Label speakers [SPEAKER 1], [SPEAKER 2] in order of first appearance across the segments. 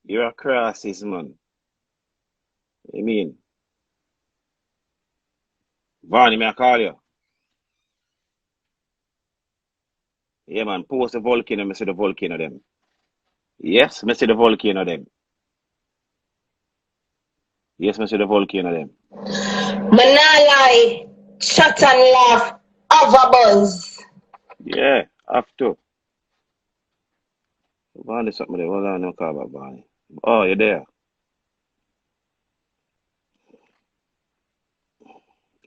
[SPEAKER 1] You're a crosses, man. I mean, Varney, may I call you? Yeah, man. Post the volcano. Me see the volcano them. Yes, me see the volcano them. Yes, me see the volcano them.
[SPEAKER 2] Manalai, chat and laugh, have a buzz.
[SPEAKER 1] Yeah, have to. Varney, something there. Hold on, no call about Varney. Oh, you're there.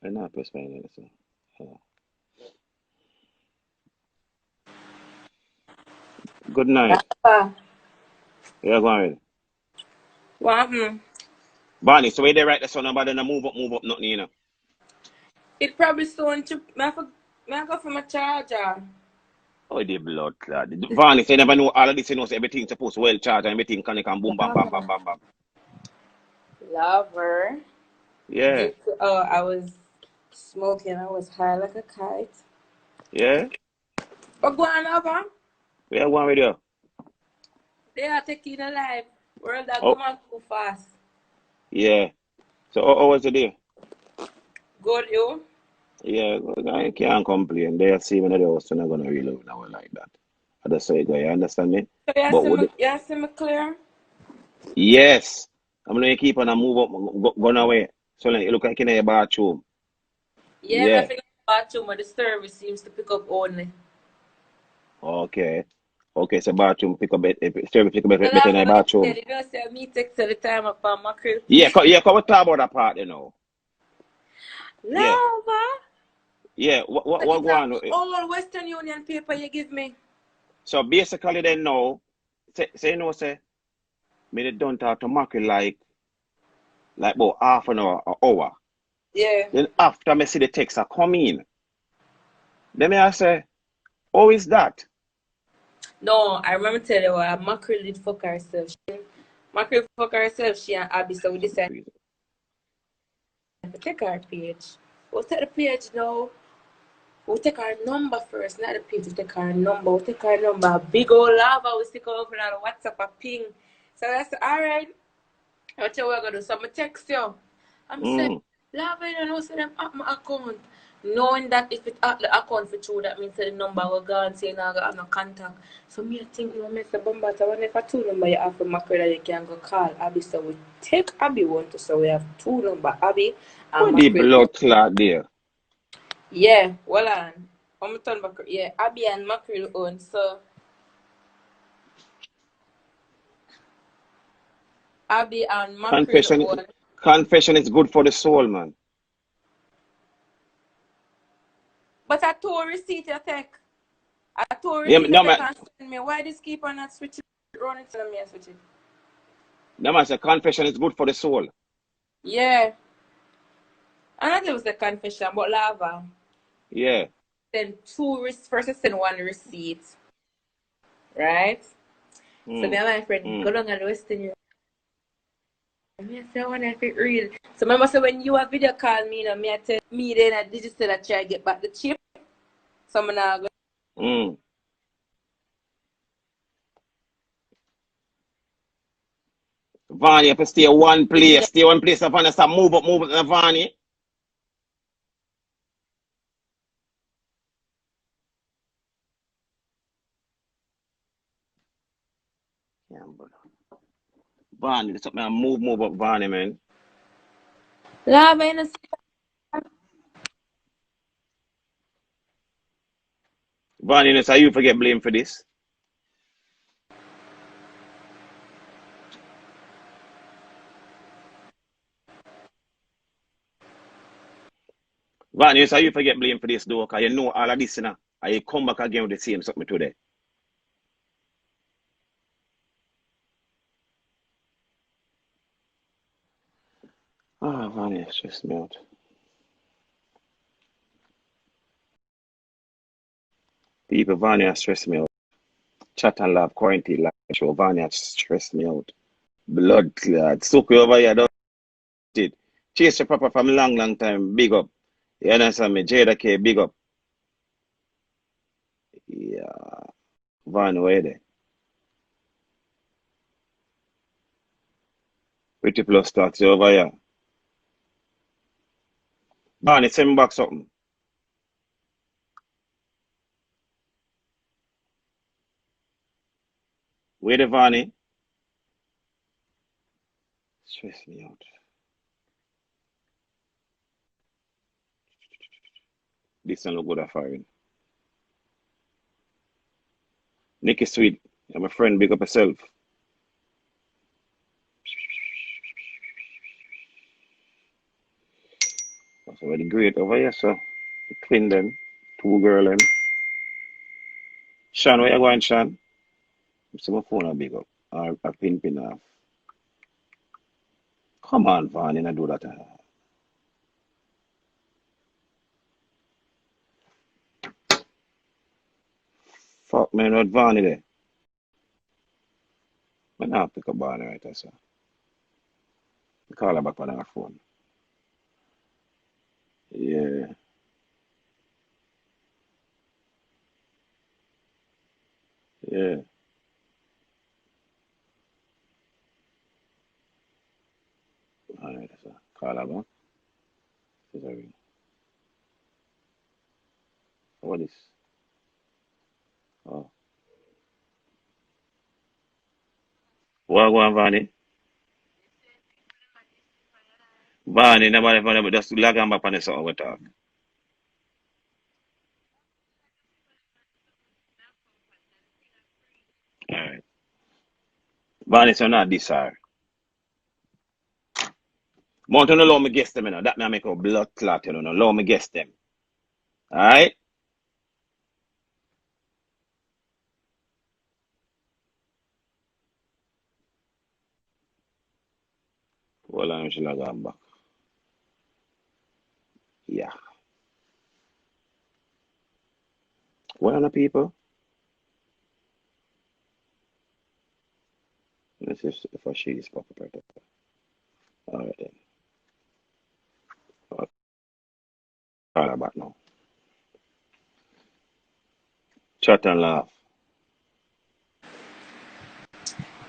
[SPEAKER 1] I know press my name. So. Yeah. Good night.
[SPEAKER 3] Ah,
[SPEAKER 1] Yeah, go on.
[SPEAKER 3] what happened?
[SPEAKER 1] Barney, so where they write the son about them move up, nothing, you know.
[SPEAKER 3] It probably soon to me I go for my charger.
[SPEAKER 1] Oh, the blood clot. Barney, so you never know all of this, you know, so everything supposed to well charge and everything connect and boom, bam, bam, bam,
[SPEAKER 3] Lover.
[SPEAKER 1] bam, bam.
[SPEAKER 3] Lover.
[SPEAKER 1] Yeah,
[SPEAKER 3] Due to, I was smoking, I was high like a kite.
[SPEAKER 1] yeah.
[SPEAKER 3] But go on over.
[SPEAKER 1] Where one with you?
[SPEAKER 3] They are taking a life. World that go
[SPEAKER 1] Oh,
[SPEAKER 3] man too fast.
[SPEAKER 1] yeah. So, how was the day?
[SPEAKER 3] Good you.
[SPEAKER 1] Yeah, I can't complain. They see me in the house, so I'm not going to really know like that. I just say, go, you understand me?
[SPEAKER 3] So
[SPEAKER 1] But would it,
[SPEAKER 3] you see me clear?
[SPEAKER 1] yes. I'm going to keep on and move up, gone away. So, like, you look like in a bathroom.
[SPEAKER 3] Yeah, me I
[SPEAKER 1] Yeah.
[SPEAKER 3] think bathroom where the service seems to pick up only.
[SPEAKER 1] Okay. Okay, so bathroom pick up service pick up
[SPEAKER 3] So
[SPEAKER 1] better
[SPEAKER 3] love
[SPEAKER 1] in a
[SPEAKER 3] what I said,
[SPEAKER 1] bathroom.
[SPEAKER 3] you know say me text all the time upon my crib.
[SPEAKER 1] Yeah, yeah, come talk about that part, you know. Yeah,
[SPEAKER 3] Lover.
[SPEAKER 1] yeah.
[SPEAKER 3] So
[SPEAKER 1] What
[SPEAKER 3] it's
[SPEAKER 1] go
[SPEAKER 3] a
[SPEAKER 1] on?
[SPEAKER 3] all Western Union paper you give me.
[SPEAKER 1] So basically, then now, say you know, say me they don't talk to Mackie like about half an hour.
[SPEAKER 3] Yeah.
[SPEAKER 1] Then after me see the text a come in, then me I say, how is that?
[SPEAKER 3] No, I remember telling you what Mackerel did fuck herself. Mackerel fuck herself, she and Abby, so we decided to take her page. We'll take the page now. We'll take our number first, not the page. We'll take our number. We'll take our number. Big old lava. We stick over on WhatsApp a ping. So that's alright. What you we're gonna do? So I'm text you. I'm saying,
[SPEAKER 1] Mm.
[SPEAKER 3] lava, you know, say them at my account. Knowing that if it at the account for true, that means the number will go and say now I have no contact. So me I think you miss the bomber. So when if a two number you have for Macro that you can go call Abby. So we take Abby one to so we have two number Abby and
[SPEAKER 1] What the
[SPEAKER 3] Macro.
[SPEAKER 1] blood clot there?
[SPEAKER 3] Yeah, well on. I'm turn back. Yeah, Abby and Mackerel own. So Abby and Mackerel
[SPEAKER 1] Confession,
[SPEAKER 3] own.
[SPEAKER 1] confession is good for the soul, man.
[SPEAKER 3] But I told receipt you take. I told
[SPEAKER 1] Yeah,
[SPEAKER 3] receipt you
[SPEAKER 1] no
[SPEAKER 3] take
[SPEAKER 1] man,
[SPEAKER 3] and send me. Why this keep on not switch it? Run it to me and switch it.
[SPEAKER 1] no man say confession is good for the soul.
[SPEAKER 3] Yeah. And that was the confession, but lava.
[SPEAKER 1] Yeah.
[SPEAKER 3] Then first I send one receipt. Right? So me
[SPEAKER 1] Mm.
[SPEAKER 3] and my friend go
[SPEAKER 1] Mm.
[SPEAKER 3] down and Western Union. Me I say I wonder if it real. So remember say when you a video call me, you know, me I tell me then I digital I try get back the chip. So I'm now
[SPEAKER 1] Mm. Vani, you have to stay one place, Vani, stop move up, Vani. Yeah, brother. Vani, that's something, move up, Vani, man.
[SPEAKER 3] lava in the
[SPEAKER 1] Vani, that's how you forget blame for this. Vani, that's how you forget blame for this, though, because you know all of this, you know, and you come back again with the same something today. Ah, Vani, stress me out. People, Vani has stressed me out. Chat and laugh, quarantine life show, Vani has stressed me out. Blood clot. Soak you over here, don't it? Chase your papa from long time, big up. You understand me? Jada K, big up. Yeah. Van, where they? Pretty plus taxi over here. Barney, send me back something. Where the Barney? Stress me out. This one look good at firing. Nicky Sweet, I'm a friend, big up yourself. That's already great over here, so the twin them, two girl them. Sean, where you going, Sean? See my phone a big up. Or a pin off. Come on, Van, you not do that. Fuck man, what Van there? I now pick up Barney right there, so. Call her back on her phone. Yeah. Yeah. Alright, so call her back. Sorry. What is? Oh. What going, Vanny? Vanny, nobody, just lag on back on the something we talk. Alright. Vanny, so not this, sir. Mountain allow me guess them, you know. That may make a blood clot, you know. Allow me guess them. Alright? Hold on, she lag on back. Yeah. What are the people? Let's see if she is pop up right there. Alright then. I'll call her back now. Chat and laugh.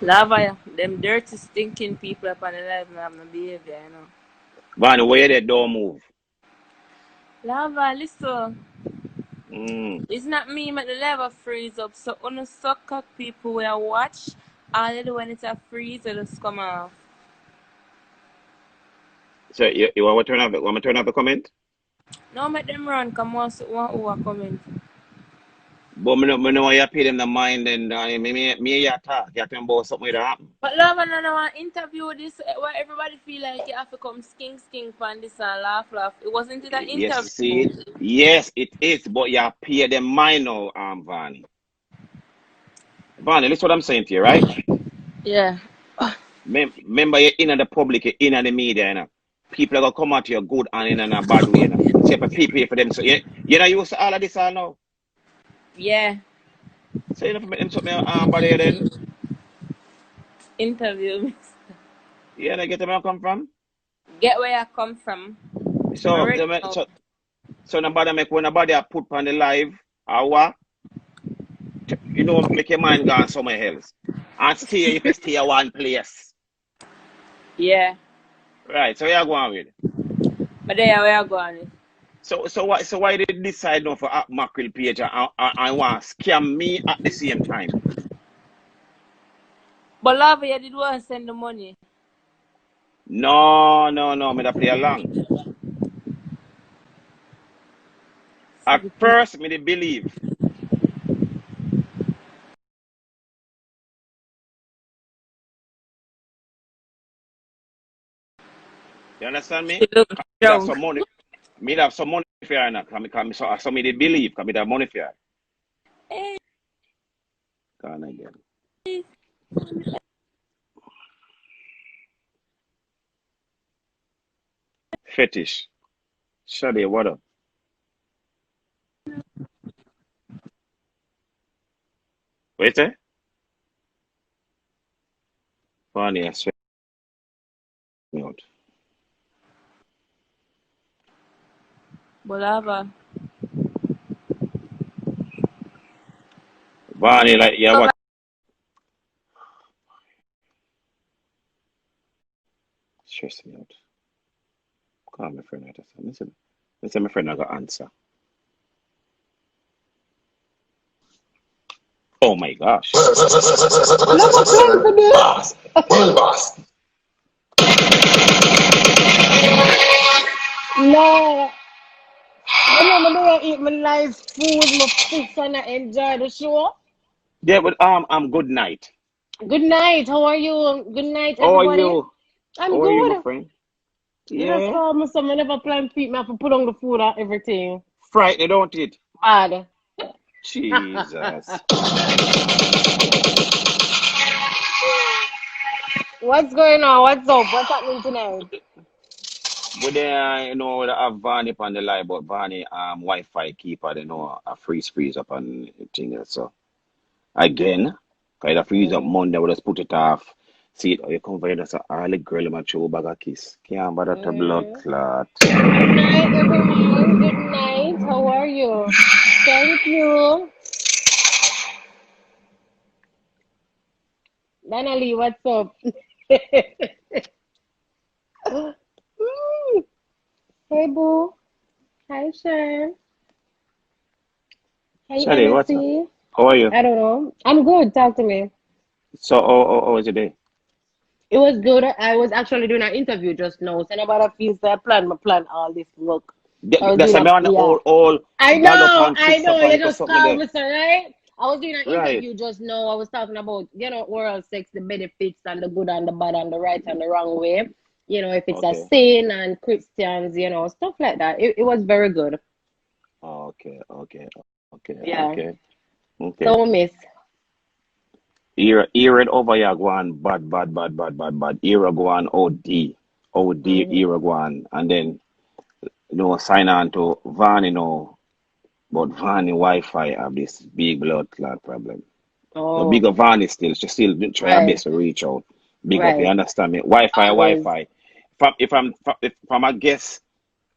[SPEAKER 3] Lava, them dirty, stinking people up on the live and have no behavior, you know.
[SPEAKER 1] Vanny, where they don't move?
[SPEAKER 3] Lava, listen.
[SPEAKER 1] Mm.
[SPEAKER 3] It's not me, but the level freeze up. So, on the sucker people will watch, all they do when it's a freeze, it just come off.
[SPEAKER 1] So you want to turn off the comment?
[SPEAKER 3] No, make them run, come on, so one who are coming.
[SPEAKER 1] But me know you pay them the mind and me you talk. You tell them about something that happen.
[SPEAKER 3] But Lava, no, I interview this where everybody feel like you have to come skink on this and laugh. It wasn't it an
[SPEAKER 1] Yes,
[SPEAKER 3] interview?
[SPEAKER 1] see it? Yes, it is, but you pay them mind now, Vanny. Vanny, listen what I'm saying to you, right?
[SPEAKER 3] Yeah.
[SPEAKER 1] Remember you're in the public, you're in the media, you know. People are gonna come at you good and in a bad way, you know. So you have to pay for them. So you know use all of this all now.
[SPEAKER 3] Yeah.
[SPEAKER 1] So you know make them something body then.
[SPEAKER 3] Interview me.
[SPEAKER 1] Yeah, I get them where I come from.
[SPEAKER 3] Get where I come from.
[SPEAKER 1] So
[SPEAKER 3] Already know.
[SPEAKER 1] so nobody make when nobody I put on the live or what? You know, make your mind go on somewhere else. And stay if you stay at one place.
[SPEAKER 3] Yeah.
[SPEAKER 1] Right, so you're going with.
[SPEAKER 3] But there where I going.
[SPEAKER 1] So why did you decide now for a mackerel page and want to scam me at the same time?
[SPEAKER 3] But Lava, you did want to send the money.
[SPEAKER 1] No, me da play along. At first, me did believe. You understand me?
[SPEAKER 3] She look
[SPEAKER 1] Me have
[SPEAKER 3] drunk.
[SPEAKER 1] some money. Me have some money for you now. So me did believe. Me have money for you.
[SPEAKER 3] Hey.
[SPEAKER 1] Gone again. Fetish. Shade, what up? Wait a Funny, I swear me out.
[SPEAKER 3] But Lava.
[SPEAKER 1] Barney, like, yeah, what? Stress me out. Call my friend at listen. Listen, my friend I got answer. Oh my gosh.
[SPEAKER 2] Never plan for this. World boss. No. You know, me there eat my nice food, my fish, and I enjoy the show.
[SPEAKER 1] Yeah, but good night.
[SPEAKER 2] Good night. How are you? Good night,
[SPEAKER 1] How are
[SPEAKER 2] everybody.
[SPEAKER 1] you?
[SPEAKER 2] I'm
[SPEAKER 1] How are you, my
[SPEAKER 2] good.
[SPEAKER 1] friend?
[SPEAKER 2] You just
[SPEAKER 1] Yeah.
[SPEAKER 2] call me some. I never plan to eat. I have to put on the food and everything.
[SPEAKER 1] Friday, don't it?
[SPEAKER 2] Bad.
[SPEAKER 1] Jesus.
[SPEAKER 2] What's going on? What's up? What's happening tonight?
[SPEAKER 1] But then, we have Vani on the line, but Vani Wi-Fi keeper, a freeze up and thing else. So again, kind of freeze up
[SPEAKER 2] Mm-hmm.
[SPEAKER 1] Monday, we just put it off. See it, you come for you, so early girl, my show bag a kiss. Can't bother to blood
[SPEAKER 2] Mm-hmm.
[SPEAKER 1] clot.
[SPEAKER 2] Good night, everyone. Good night. How are you? Thank you. Donnelly, what's up? Mm. Hey, boo. Hi, Sharon. Hey,
[SPEAKER 1] Sorry, what's up?
[SPEAKER 2] Hennessy.
[SPEAKER 1] How are you?
[SPEAKER 2] I don't know. I'm good. Talk to me.
[SPEAKER 1] So, how is your day?
[SPEAKER 2] It was good. I was actually doing an interview just now. So nobody feels that I plan all this work. I was
[SPEAKER 1] That's
[SPEAKER 2] doing
[SPEAKER 1] a
[SPEAKER 2] a,
[SPEAKER 1] man
[SPEAKER 2] yeah.
[SPEAKER 1] all gallop and
[SPEAKER 2] I
[SPEAKER 1] fix
[SPEAKER 2] know.
[SPEAKER 1] up
[SPEAKER 2] You
[SPEAKER 1] and go
[SPEAKER 2] just
[SPEAKER 1] something
[SPEAKER 2] called
[SPEAKER 1] there.
[SPEAKER 2] me, sir, right? I was doing an
[SPEAKER 1] Right.
[SPEAKER 2] interview just now. I was talking about, oral sex, the benefits and the good and the bad and the right and the wrong way. If it's a
[SPEAKER 1] Okay.
[SPEAKER 2] sin and Christians, stuff like that. It was very good.
[SPEAKER 1] Okay.
[SPEAKER 2] Yeah.
[SPEAKER 1] Okay.
[SPEAKER 2] So, miss.
[SPEAKER 1] Era over here go on bad. Era go on OD
[SPEAKER 2] Mm-hmm.
[SPEAKER 1] era go on, and then sign on to Van, but Van Wi-Fi have this big blood clot problem. The
[SPEAKER 2] Oh,
[SPEAKER 1] bigger Van is still, she still try her
[SPEAKER 2] right,
[SPEAKER 1] best to reach out. Big up, you
[SPEAKER 2] right.
[SPEAKER 1] understand me? Wi-Fi,
[SPEAKER 2] Always.
[SPEAKER 1] Wi-Fi. If I'm a guess,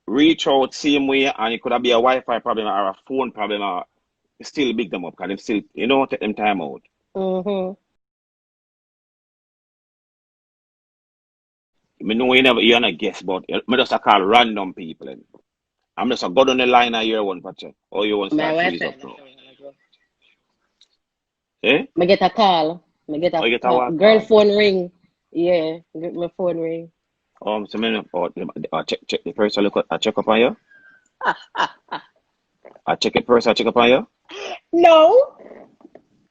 [SPEAKER 1] reach out same way, and it could have be a Wi-Fi problem or a phone problem, or still big them up, because them still, take them time out.
[SPEAKER 2] Mm-hmm.
[SPEAKER 1] Me know you're not guess, but me just a call random people. And I'm just a go down the line and hear one for check. Or you want to
[SPEAKER 2] My
[SPEAKER 1] start freeze
[SPEAKER 2] Wi-Fi
[SPEAKER 1] up
[SPEAKER 2] on the
[SPEAKER 1] now.
[SPEAKER 2] show as well.
[SPEAKER 1] Eh?
[SPEAKER 2] I get a call. I get a
[SPEAKER 1] Or you get a
[SPEAKER 2] call.
[SPEAKER 1] what
[SPEAKER 2] Girl
[SPEAKER 1] call?
[SPEAKER 2] phone ring. Yeah, get my phone ring.
[SPEAKER 1] So me check the person look I check up on you. I check it first, I check up on you.
[SPEAKER 2] No.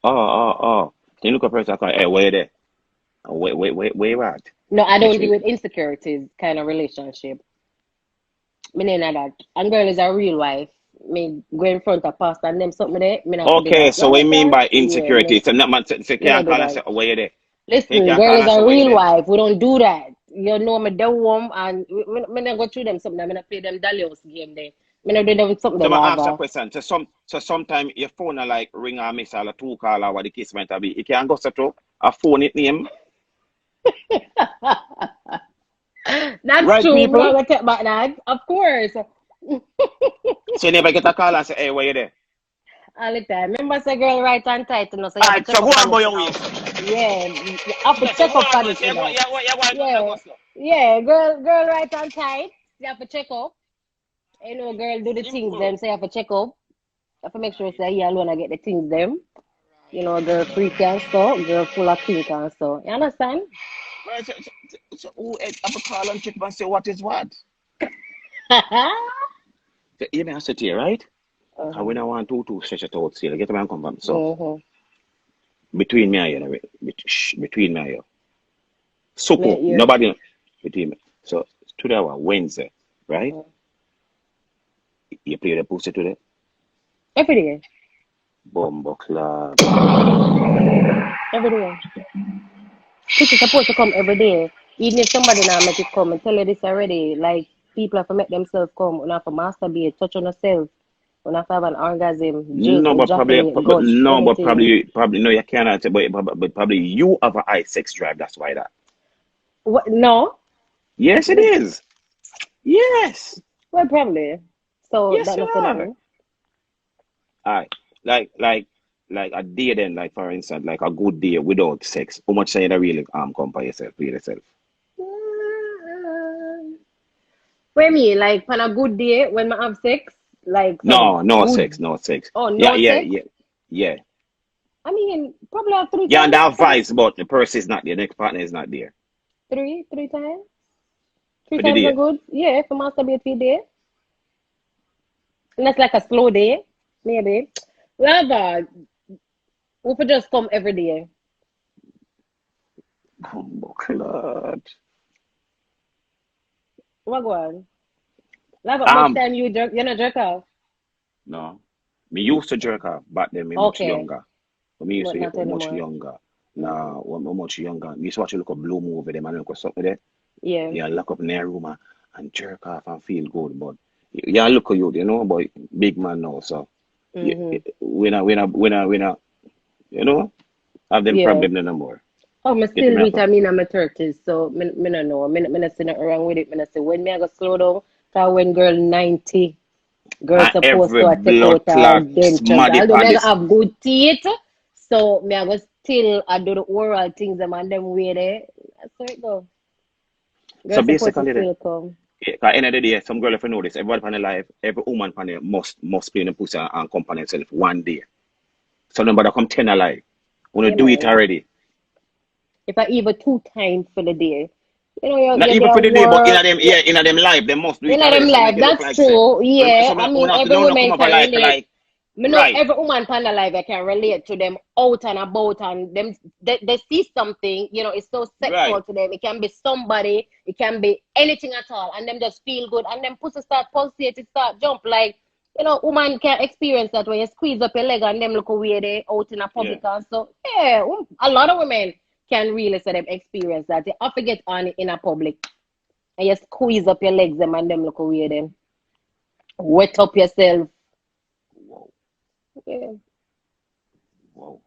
[SPEAKER 1] Oh. Then look up first, I call, hey, where you there? Where you at?
[SPEAKER 2] No, I
[SPEAKER 1] Make
[SPEAKER 2] don't
[SPEAKER 1] sure
[SPEAKER 2] deal with insecurities kind of relationship. Me name that. And girl is a real wife. Me go in front of pastor and them something there. Me not do
[SPEAKER 1] Okay,
[SPEAKER 2] that. You
[SPEAKER 1] so what you mean
[SPEAKER 2] understand?
[SPEAKER 1] by
[SPEAKER 2] Yeah,
[SPEAKER 1] insecurity? So not man say
[SPEAKER 2] me not
[SPEAKER 1] can't
[SPEAKER 2] do
[SPEAKER 1] call and
[SPEAKER 2] that.
[SPEAKER 1] say, oh, where you there? He
[SPEAKER 2] Listen,
[SPEAKER 1] can't
[SPEAKER 2] girl
[SPEAKER 1] call
[SPEAKER 2] is
[SPEAKER 1] and say,
[SPEAKER 2] a
[SPEAKER 1] where you
[SPEAKER 2] real
[SPEAKER 1] there?
[SPEAKER 2] wife. We don't do that. You know me the warm and me not go through them something. Me not play them Dalios game there. Me not do them with something
[SPEAKER 1] So
[SPEAKER 2] they
[SPEAKER 1] I
[SPEAKER 2] have.
[SPEAKER 1] ask a question. So sometime your phone are like ring or miss or two call or what the case might be. You can go to a phone it name.
[SPEAKER 2] That's
[SPEAKER 1] Right,
[SPEAKER 2] true. Me not
[SPEAKER 1] people?
[SPEAKER 2] gonna take back that. Of course.
[SPEAKER 1] So you never get a call and say, hey, where you there?
[SPEAKER 2] All the time. Remember, say girl right and tight, so you have to
[SPEAKER 1] Alright, so
[SPEAKER 2] check
[SPEAKER 1] go
[SPEAKER 2] up
[SPEAKER 1] on
[SPEAKER 2] on
[SPEAKER 1] by
[SPEAKER 2] it,
[SPEAKER 1] your way.
[SPEAKER 2] now. Yeah, you have to
[SPEAKER 1] Yeah, so
[SPEAKER 2] check
[SPEAKER 1] go
[SPEAKER 2] up
[SPEAKER 1] on,
[SPEAKER 2] on
[SPEAKER 1] man.
[SPEAKER 2] it,
[SPEAKER 1] So you want to
[SPEAKER 2] Yeah,
[SPEAKER 1] go slow.
[SPEAKER 2] yeah, girl right and tight. You have to check up. Girl do the things
[SPEAKER 1] Simple.
[SPEAKER 2] them, so you have to check up. You have to make sure say you alone I get the things them. Girl freaky and so, girl full of pink and so. You understand?
[SPEAKER 1] Right, so who have a call and check and say what is what? So, you may have to sit here, right? Because
[SPEAKER 2] uh-huh.
[SPEAKER 1] when I want to stretch it out, see, get a man come from. So,
[SPEAKER 2] Uh-huh.
[SPEAKER 1] between me and you, between me and you. Suku,
[SPEAKER 2] Me ear.
[SPEAKER 1] nobody between me. So, today was Wednesday, right?
[SPEAKER 2] Uh-huh.
[SPEAKER 1] You play the pussy today?
[SPEAKER 2] Every day.
[SPEAKER 1] Bumbo club.
[SPEAKER 2] Every day. Pussy supposed to come every day. Even if somebody now make it come and tell you this already, like people have to make themselves come, you have to masturbate, touch on yourself, you have to have an orgasm, jizz,
[SPEAKER 1] No, but
[SPEAKER 2] ejaculate, gush, anything.
[SPEAKER 1] probably no, you cannot. But probably you have a high sex drive. That's why that.
[SPEAKER 2] What? No,
[SPEAKER 1] Yes, it is. Yes,
[SPEAKER 2] well, probably. So
[SPEAKER 1] yes,
[SPEAKER 2] that
[SPEAKER 1] you
[SPEAKER 2] not for
[SPEAKER 1] are.
[SPEAKER 2] nothing.
[SPEAKER 1] Alright, like a day then, like for instance, like a good day without sex. How much say you really come by yourself, for yourself?
[SPEAKER 2] What I mean, like on a good day when I have sex, like some
[SPEAKER 1] No, no sex,
[SPEAKER 2] good.
[SPEAKER 1] no sex.
[SPEAKER 2] Oh,
[SPEAKER 1] Yeah,
[SPEAKER 2] no
[SPEAKER 1] yeah,
[SPEAKER 2] sex.
[SPEAKER 1] yeah, yeah.
[SPEAKER 2] I mean, probably have three
[SPEAKER 1] Yeah, and
[SPEAKER 2] times.
[SPEAKER 1] that
[SPEAKER 2] Probably
[SPEAKER 1] vibes, but the person is not there. The next partner is not there
[SPEAKER 2] three times. Three
[SPEAKER 1] for the
[SPEAKER 2] times are
[SPEAKER 1] day.
[SPEAKER 2] good. Yeah, for masturbate for a day. And that's like a slow day, maybe. Well, God, we could just come every day.
[SPEAKER 1] Oh, Lord.
[SPEAKER 2] What go on? Like how much
[SPEAKER 1] Um,
[SPEAKER 2] time you not jerk off?
[SPEAKER 1] no. Me used to jerk off back then, me much
[SPEAKER 2] Okay,
[SPEAKER 1] younger. But me used
[SPEAKER 2] but
[SPEAKER 1] to
[SPEAKER 2] not
[SPEAKER 1] get much
[SPEAKER 2] anymore.
[SPEAKER 1] younger.
[SPEAKER 2] Mm-hmm.
[SPEAKER 1] Now, when I'm much younger, me used to watch a look at Blue movie, them and look at something there.
[SPEAKER 2] Yeah.
[SPEAKER 1] Yeah, lock up in their room and jerk off and feel good. But yeah, look at you, but big man now, so you,
[SPEAKER 2] Mm-hmm.
[SPEAKER 1] you know, have them
[SPEAKER 2] Yeah.
[SPEAKER 1] problem no more.
[SPEAKER 2] Oh, me
[SPEAKER 1] Get
[SPEAKER 2] still
[SPEAKER 1] me up.
[SPEAKER 2] reach I mean I'm a 30s, so me no know. Me not see nothing wrong with it. Me not say when me I go slow down, cause when girl 90, girl
[SPEAKER 1] And
[SPEAKER 2] supposed
[SPEAKER 1] every
[SPEAKER 2] to take
[SPEAKER 1] blood
[SPEAKER 2] out her
[SPEAKER 1] clot
[SPEAKER 2] dentures.
[SPEAKER 1] muddy
[SPEAKER 2] Although me
[SPEAKER 1] on
[SPEAKER 2] I go
[SPEAKER 1] this.
[SPEAKER 2] have good teeth, so me I go still I do the oral things them and them way there. That's how it go.
[SPEAKER 1] So
[SPEAKER 2] Girl supposed to
[SPEAKER 1] basically,
[SPEAKER 2] still come.
[SPEAKER 1] at the end of the day, some girl if you know this, everybody on the life, every woman on the must play in the pussy and company itself one day. So nobody come 10 alive. Wanna
[SPEAKER 2] Yeah
[SPEAKER 1] do it
[SPEAKER 2] man.
[SPEAKER 1] already.
[SPEAKER 2] If I even 2 times for the day, you know you
[SPEAKER 1] Not
[SPEAKER 2] you
[SPEAKER 1] even
[SPEAKER 2] there
[SPEAKER 1] for the day, but
[SPEAKER 2] work.
[SPEAKER 1] in them life, they must do
[SPEAKER 2] You
[SPEAKER 1] it
[SPEAKER 2] know
[SPEAKER 1] already.
[SPEAKER 2] them
[SPEAKER 1] So make
[SPEAKER 2] life.
[SPEAKER 1] it look
[SPEAKER 2] That's
[SPEAKER 1] like say.
[SPEAKER 2] true. Yeah.
[SPEAKER 1] So
[SPEAKER 2] I mean,
[SPEAKER 1] we
[SPEAKER 2] every
[SPEAKER 1] no come
[SPEAKER 2] woman
[SPEAKER 1] up a
[SPEAKER 2] can
[SPEAKER 1] life
[SPEAKER 2] relate.
[SPEAKER 1] like
[SPEAKER 2] Me know
[SPEAKER 1] right.
[SPEAKER 2] every woman pan the life I can relate to them out and about and them they see something, it's so sexual
[SPEAKER 1] Right.
[SPEAKER 2] to them. It can be somebody, it can be anything at all, and them just feel good and them pussy start pulsate, it start jump like woman can experience that when you squeeze up your leg and them look away they out in a
[SPEAKER 1] Yeah.
[SPEAKER 2] public and so yeah, a lot of women can really say them experience that. They have to get on in a public and you squeeze up your legs them and them look away them. Wet up yourself.
[SPEAKER 1] Whoa.
[SPEAKER 2] Yeah,
[SPEAKER 1] Whoa.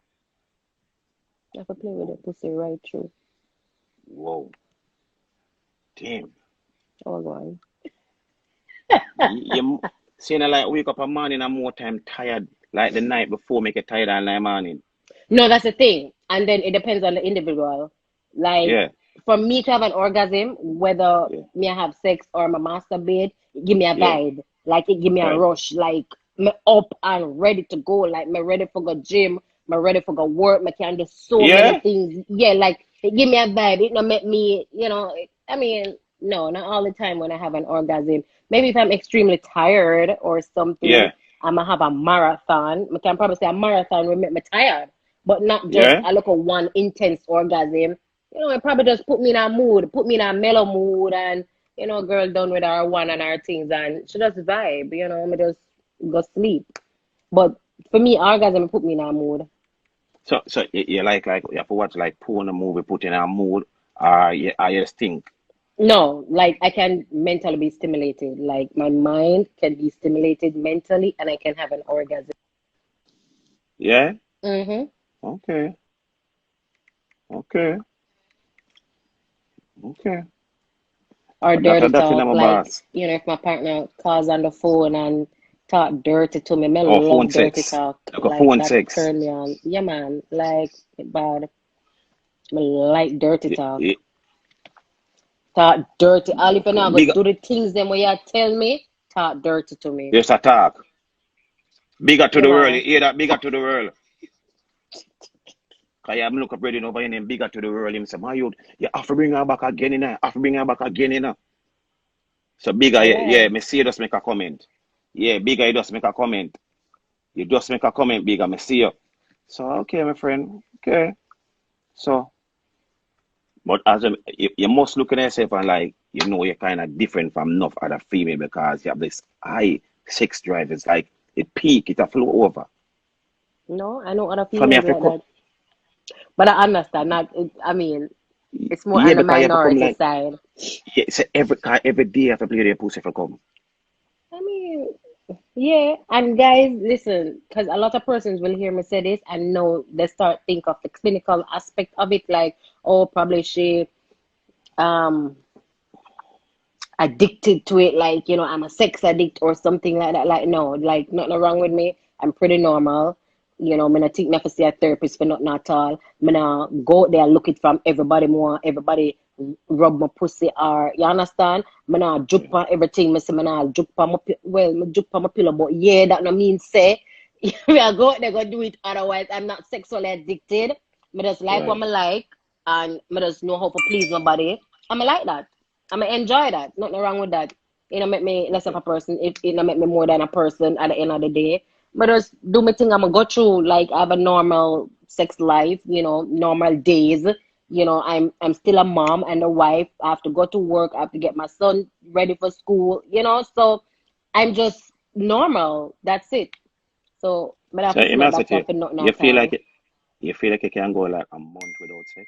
[SPEAKER 2] you have to play with the
[SPEAKER 1] Whoa.
[SPEAKER 2] pussy right through.
[SPEAKER 1] Whoa. Damn.
[SPEAKER 2] Oh, God.
[SPEAKER 1] You saying like wake up a morning and more time tired like the night before make it tired and like morning.
[SPEAKER 2] No, that's the thing. And then it depends on the individual. Like,
[SPEAKER 1] Yeah.
[SPEAKER 2] for me to have an orgasm, whether
[SPEAKER 1] Yeah.
[SPEAKER 2] me I have sex or my masturbate, it give me a
[SPEAKER 1] Yeah.
[SPEAKER 2] vibe. Like, it give me a
[SPEAKER 1] Right.
[SPEAKER 2] rush. Like, me up and ready to go. Like, me ready for go gym. Me ready for go work. Me can do so many
[SPEAKER 1] Yeah.
[SPEAKER 2] things. Yeah, like, it give me a vibe. It not make me, I mean, no, not all the time when I have an orgasm. Maybe if I'm extremely tired or something,
[SPEAKER 1] Yeah.
[SPEAKER 2] I'm gonna have a marathon. I can probably say a marathon will make me tired, but not just
[SPEAKER 1] Yeah.
[SPEAKER 2] I look at one intense orgasm. It probably just put me in a mood, put me in a mellow mood, and girl done with our one and our things, and she just vibe. Me just go sleep. But for me, orgasm put me in a mood.
[SPEAKER 1] So you like you have to watch like porn a movie, put in a mood, I just think.
[SPEAKER 2] No, like I can mentally be stimulated. Like my mind can be stimulated mentally, and I can have an orgasm.
[SPEAKER 1] Yeah?
[SPEAKER 2] Mm-hmm.
[SPEAKER 1] Okay. Okay. Okay.
[SPEAKER 2] Or
[SPEAKER 1] But that
[SPEAKER 2] dirty
[SPEAKER 1] that's in
[SPEAKER 2] talk.
[SPEAKER 1] my
[SPEAKER 2] Like,
[SPEAKER 1] boss.
[SPEAKER 2] if my partner calls on the phone and talk dirty to me, me
[SPEAKER 1] Oh, phone
[SPEAKER 2] love dirty
[SPEAKER 1] sex.
[SPEAKER 2] talk.
[SPEAKER 1] Like a
[SPEAKER 2] Like
[SPEAKER 1] phone
[SPEAKER 2] that
[SPEAKER 1] sex.
[SPEAKER 2] turn me on. Yeah, man. Like it bad. Me like dirty
[SPEAKER 1] Y-
[SPEAKER 2] talk.
[SPEAKER 1] y-
[SPEAKER 2] Talk dirty. All if you
[SPEAKER 1] Okay.
[SPEAKER 2] not go
[SPEAKER 1] Big
[SPEAKER 2] do the things them where you tell me, talk dirty to me.
[SPEAKER 1] yes attack. Bigger to
[SPEAKER 2] Yeah,
[SPEAKER 1] the world. You
[SPEAKER 2] man.
[SPEAKER 1] hear that? Bigger to the world. Cause I'm look up reading over your name bigger to the world. Him say, my youth, you have to bring her back again in. Have to bring her back again in. So bigger,
[SPEAKER 2] All
[SPEAKER 1] yeah,
[SPEAKER 2] right.
[SPEAKER 1] me see you just make a comment. Yeah, bigger, you just make a comment. You just make a comment, bigger, me see you. So okay, my friend. Okay. So but you must look at yourself and like you're kind of different from enough other female because you have this high sex drive. It's like it peak, it a flow over.
[SPEAKER 2] No, I know other
[SPEAKER 1] For me, I
[SPEAKER 2] females
[SPEAKER 1] have to
[SPEAKER 2] like that. But I understand that. I mean, it's more
[SPEAKER 1] yeah,
[SPEAKER 2] on the
[SPEAKER 1] because you have to come
[SPEAKER 2] minority
[SPEAKER 1] like
[SPEAKER 2] side.
[SPEAKER 1] yeah, so every day you have to play their pussy for come.
[SPEAKER 2] I mean, yeah, and guys, listen, because a lot of persons will hear me say this and know they start think of the clinical aspect of it, like, oh, probably she um addicted to it, like, I'm a sex addict or something like that. Like, no, like nothing wrong with me. I'm pretty normal. Me not think me have to see a therapist for nothing at all. Me not go out there look it from everybody more, everybody rub my pussy or you understand? Me nah juke
[SPEAKER 1] Yeah.
[SPEAKER 2] on everything. Me say me nah juke on me juke on my pillow, but yeah, that no mean say we are go they go do it otherwise. I'm not sexually addicted. Me just like what
[SPEAKER 1] Right.
[SPEAKER 2] me like and me just know how to please my body. I'm like that. I'm enjoy that. Nothing wrong with that. It don't make me less of
[SPEAKER 1] Okay.
[SPEAKER 2] a person. It don't make me more than a person at the end of the day. But just do my thing. I'm gonna go through like I have a normal sex life, normal days. I'm still a mom and a wife. I have to go to work. I have to get my son ready for school. So I'm just normal. That's it. So, but I have
[SPEAKER 1] So
[SPEAKER 2] to
[SPEAKER 1] let me
[SPEAKER 2] snap
[SPEAKER 1] ask
[SPEAKER 2] back
[SPEAKER 1] you,
[SPEAKER 2] up for nothing
[SPEAKER 1] you
[SPEAKER 2] at
[SPEAKER 1] feel
[SPEAKER 2] all.
[SPEAKER 1] like you feel like you can go like a month without sex?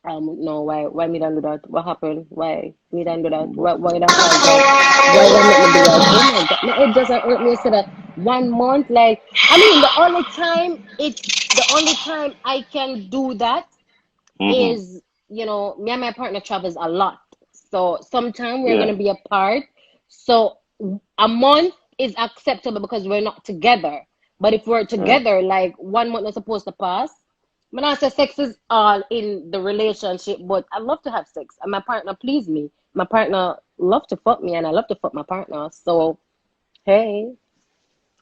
[SPEAKER 2] No, why me don't do that? What happened? Why me don't do that?
[SPEAKER 1] But,
[SPEAKER 2] Why you don't call that? Why make me do that? Oh my God, it doesn't hurt me. Say that 1 month, like I mean, the only time I can do that
[SPEAKER 1] mm-hmm.
[SPEAKER 2] is me and my partner travels a lot, so sometimes we're
[SPEAKER 1] Yeah.
[SPEAKER 2] gonna be apart. So a month is acceptable because we're not together. But if we're
[SPEAKER 1] Right.
[SPEAKER 2] together, like 1 month is supposed to pass. When I say sex is all in the relationship, but I love to have sex and my partner please me. My partner love to fuck me and I love to fuck my partner. So hey,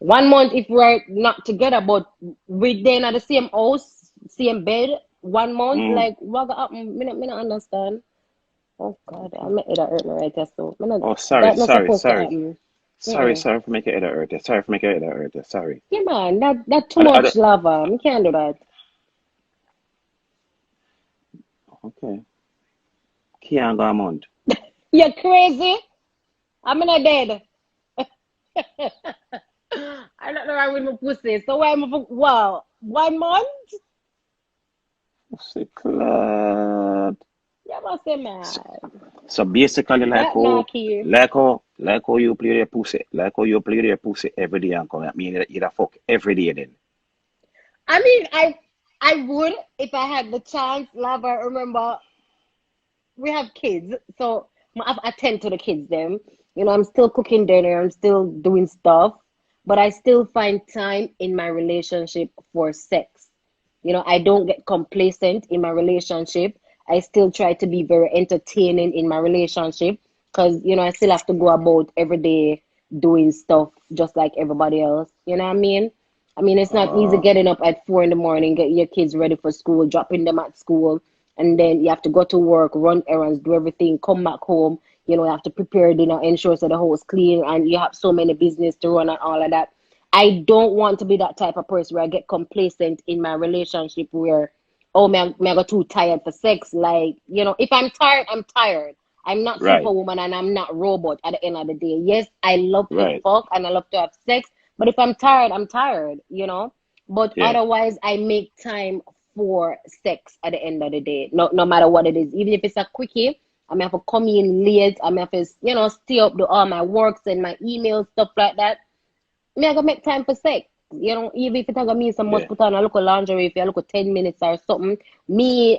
[SPEAKER 2] 1 month if we're not together, but we're then at the same house, same bed. 1 month,
[SPEAKER 1] Mm.
[SPEAKER 2] like what got happen? Me not understand. Oh God, I
[SPEAKER 1] Okay.
[SPEAKER 2] make it hurt me right there. So
[SPEAKER 1] Oh, sorry,
[SPEAKER 2] that not
[SPEAKER 1] sorry,
[SPEAKER 2] supposed to
[SPEAKER 1] sorry.
[SPEAKER 2] happen.
[SPEAKER 1] Sorry,
[SPEAKER 2] Mm-mm.
[SPEAKER 1] sorry for making it hurt. Sorry for making it hurt. Sorry.
[SPEAKER 2] Yeah, man, that too
[SPEAKER 1] I,
[SPEAKER 2] much lava. Me can't do that.
[SPEAKER 1] okay. Can't go a month.
[SPEAKER 2] You're crazy. I'm not dead. I don't know wrong with my pussy. So why am I? Wow, 1 month?
[SPEAKER 1] Sick lad.
[SPEAKER 2] Yeah, must say
[SPEAKER 1] So,
[SPEAKER 2] man.
[SPEAKER 1] so basically,
[SPEAKER 2] That knocky.
[SPEAKER 1] like how you play your pussy, like how you play your pussy every day and come at me, you fuck every day then.
[SPEAKER 2] I mean, I would if I had the chance. Lava. Remember, we have kids, so I attend to the kids. Them, I'm still cooking dinner. I'm still doing stuff, but I still find time in my relationship for sex. I don't get complacent in my relationship. I still try to be very entertaining in my relationship because I still have to go about every day doing stuff just like everybody else. You know what I mean? I mean, it's not easy
[SPEAKER 1] Uh,
[SPEAKER 2] getting up at 4 in the morning, get your kids ready for school, dropping them at school, and then you have to go to work, run errands, do everything, come back home. You have to prepare dinner, ensure so the house clean, and you have so many business to run and all of that. I don't want to be that type of person where I get complacent in my relationship where, oh, me I got too tired for sex. Like, if I'm tired, I'm tired. I'm not
[SPEAKER 1] right,
[SPEAKER 2] superwoman and I'm not robot at the end of the day. Yes, I love to
[SPEAKER 1] right.
[SPEAKER 2] fuck and I love to have sex, but if I'm tired, I'm tired. But
[SPEAKER 1] Yeah.
[SPEAKER 2] otherwise, I make time for sex at the end of the day, no matter what it is. Even if it's a quickie, I may have to come in late. I may have to, stay up, do all my works and my emails, stuff like that. Me, I gotta make time for sex. Even if it gonna mean some must
[SPEAKER 1] Yeah.
[SPEAKER 2] put on a look of lingerie if you look at 10 minutes or something. Me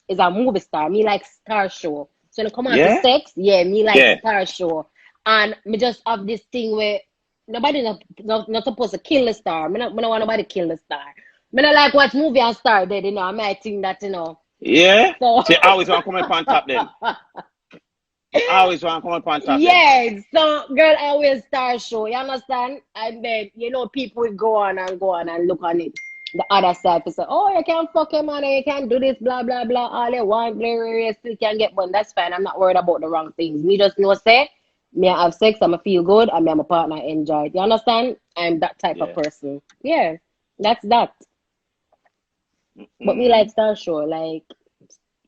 [SPEAKER 2] is a movie star. Me like star show. So when it come on to
[SPEAKER 1] Yeah?
[SPEAKER 2] sex, yeah, me like
[SPEAKER 1] Yeah.
[SPEAKER 2] star show. And me just have this thing where nobody not supposed to kill the star. Me not want nobody kill the star. Me not like watch movie and star dead, I might think that.
[SPEAKER 1] Yeah?
[SPEAKER 2] So
[SPEAKER 1] So you always want to come up on top then. You always want to come up on top then.
[SPEAKER 2] yes, so girl always star show, you understand? And then people will go on and look on it. The other side to say, oh, you can't fuck him man, you can't do this, blah blah blah. All you want, blah, blah, blah, still can get one. That's fine. I'm not worried about the wrong things. Me just know say, me I have sex, I'ma feel good, and me and my partner enjoy it. You understand? I'm that type of
[SPEAKER 1] Yeah.
[SPEAKER 2] person. Yeah, that's that. But me like
[SPEAKER 1] Mm.
[SPEAKER 2] star show, like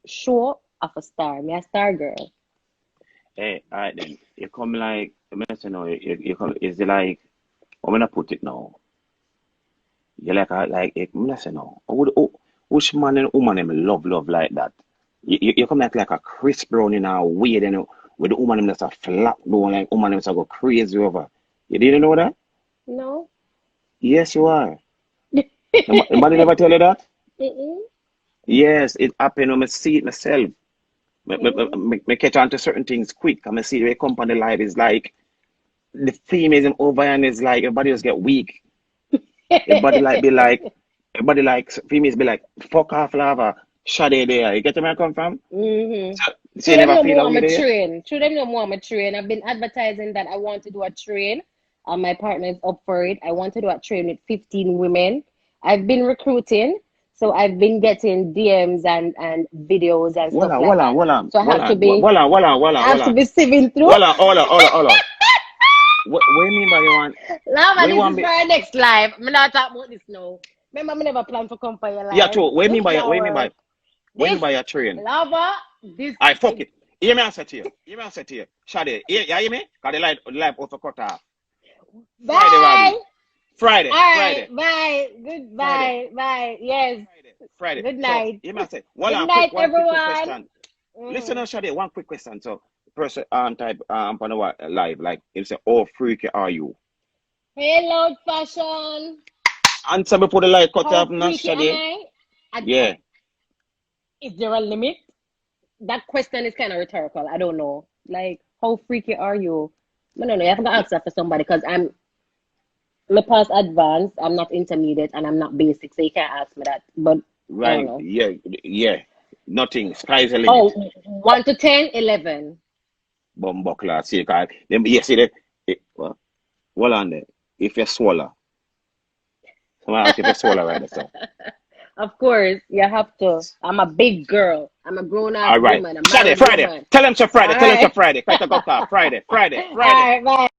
[SPEAKER 2] show of a star. Me a star girl.
[SPEAKER 1] Hey, all right then. You come like, you know, you come, is it like, I'm gonna put it now. You I'm gonna say no. Which man and woman them love like that? You come like a Chris Brown in a weird, with the woman them that's a flap down, like woman them that's go crazy over. You didn't know that?
[SPEAKER 2] No.
[SPEAKER 1] Yes, you are. Nobody never tell you that?
[SPEAKER 2] Mm-mm.
[SPEAKER 1] Yes, it happened when I see it myself.
[SPEAKER 2] Mm-mm.
[SPEAKER 1] Me catch on to certain things quick. I see the way company life is like the females in over and is like everybody just get weak. Everybody like be like everybody like females be like fuck off lava. Shade there. You get where I come from?
[SPEAKER 2] Mm-hmm.
[SPEAKER 1] So you
[SPEAKER 2] Should them
[SPEAKER 1] never
[SPEAKER 2] know
[SPEAKER 1] feel
[SPEAKER 2] more
[SPEAKER 1] that
[SPEAKER 2] I'm
[SPEAKER 1] way
[SPEAKER 2] a
[SPEAKER 1] there?
[SPEAKER 2] train. Should them know more I'm a train. I've been advertising that I want to do a train, and my partner is up for it. I want to do a train with 15 women. I've been recruiting, so I've been getting DMs and videos and
[SPEAKER 1] Hold
[SPEAKER 2] stuff
[SPEAKER 1] on,
[SPEAKER 2] like
[SPEAKER 1] hold on,
[SPEAKER 2] that.
[SPEAKER 1] hold on,
[SPEAKER 2] So
[SPEAKER 1] hold on, hold on, hold on, hold on,
[SPEAKER 2] I
[SPEAKER 1] hold
[SPEAKER 2] have to
[SPEAKER 1] on.
[SPEAKER 2] be sieving through.
[SPEAKER 1] Hold on, hold on, hold on, hold on. What do you mean by you want?
[SPEAKER 2] Lava,
[SPEAKER 1] What you
[SPEAKER 2] this
[SPEAKER 1] want
[SPEAKER 2] is for
[SPEAKER 1] me?
[SPEAKER 2] our next live. I'm not talking about this now. Remember, I never plan to come for your
[SPEAKER 1] Yeah,
[SPEAKER 2] live.
[SPEAKER 1] true. What do you
[SPEAKER 2] This
[SPEAKER 1] mean by
[SPEAKER 2] not
[SPEAKER 1] what do you mean by
[SPEAKER 2] work.
[SPEAKER 1] what do you mean
[SPEAKER 2] This
[SPEAKER 1] by your train?
[SPEAKER 2] lava, this
[SPEAKER 1] I fuck it. Hear me answer to you. Hear me answer to you. Shade, hear me? Cause the light also cut off. Friday,
[SPEAKER 2] bye.
[SPEAKER 1] Robbie. Friday,
[SPEAKER 2] All right,
[SPEAKER 1] Friday,
[SPEAKER 2] bye.
[SPEAKER 1] Friday,
[SPEAKER 2] Goodbye. Bye. Yes.
[SPEAKER 1] Friday.
[SPEAKER 2] Good
[SPEAKER 1] So
[SPEAKER 2] night.
[SPEAKER 1] hear me answer. Hold
[SPEAKER 2] Good
[SPEAKER 1] on,
[SPEAKER 2] night,
[SPEAKER 1] one quick
[SPEAKER 2] everyone.
[SPEAKER 1] question. Listen to Shade, one quick question. So person type on the live, like it say, "Oh freaky are you?"
[SPEAKER 2] Hey, Loud Fashion.
[SPEAKER 1] Answer before the light cut
[SPEAKER 2] How
[SPEAKER 1] off now,
[SPEAKER 2] freaky am
[SPEAKER 1] Shade.
[SPEAKER 2] I?
[SPEAKER 1] Yeah.
[SPEAKER 2] Is there a limit? That question is kind of rhetorical. I don't know. Like, how freaky are you? I don't know. You have to ask that for somebody because I'm past advanced. I'm not intermediate, and I'm not basic, so you can't ask me that. But I don't
[SPEAKER 1] Right.
[SPEAKER 2] know.
[SPEAKER 1] Yeah. Nothing. Sky's the
[SPEAKER 2] Oh,
[SPEAKER 1] limit.
[SPEAKER 2] 1 to 10, 11.
[SPEAKER 1] Bumbuckler. See, cause them, yeah, see, well, hold on there. If you swallow, someone ask if you swallow right there, so.
[SPEAKER 2] Of course, you have to. I'm a big girl. I'm a grown ass
[SPEAKER 1] All right.
[SPEAKER 2] woman, a
[SPEAKER 1] Friday,
[SPEAKER 2] married
[SPEAKER 1] Friday.
[SPEAKER 2] woman.
[SPEAKER 1] Tell them so
[SPEAKER 2] All
[SPEAKER 1] Friday. Tell them so
[SPEAKER 2] right.
[SPEAKER 1] Friday. Try to go car. Friday.
[SPEAKER 2] All right, bye.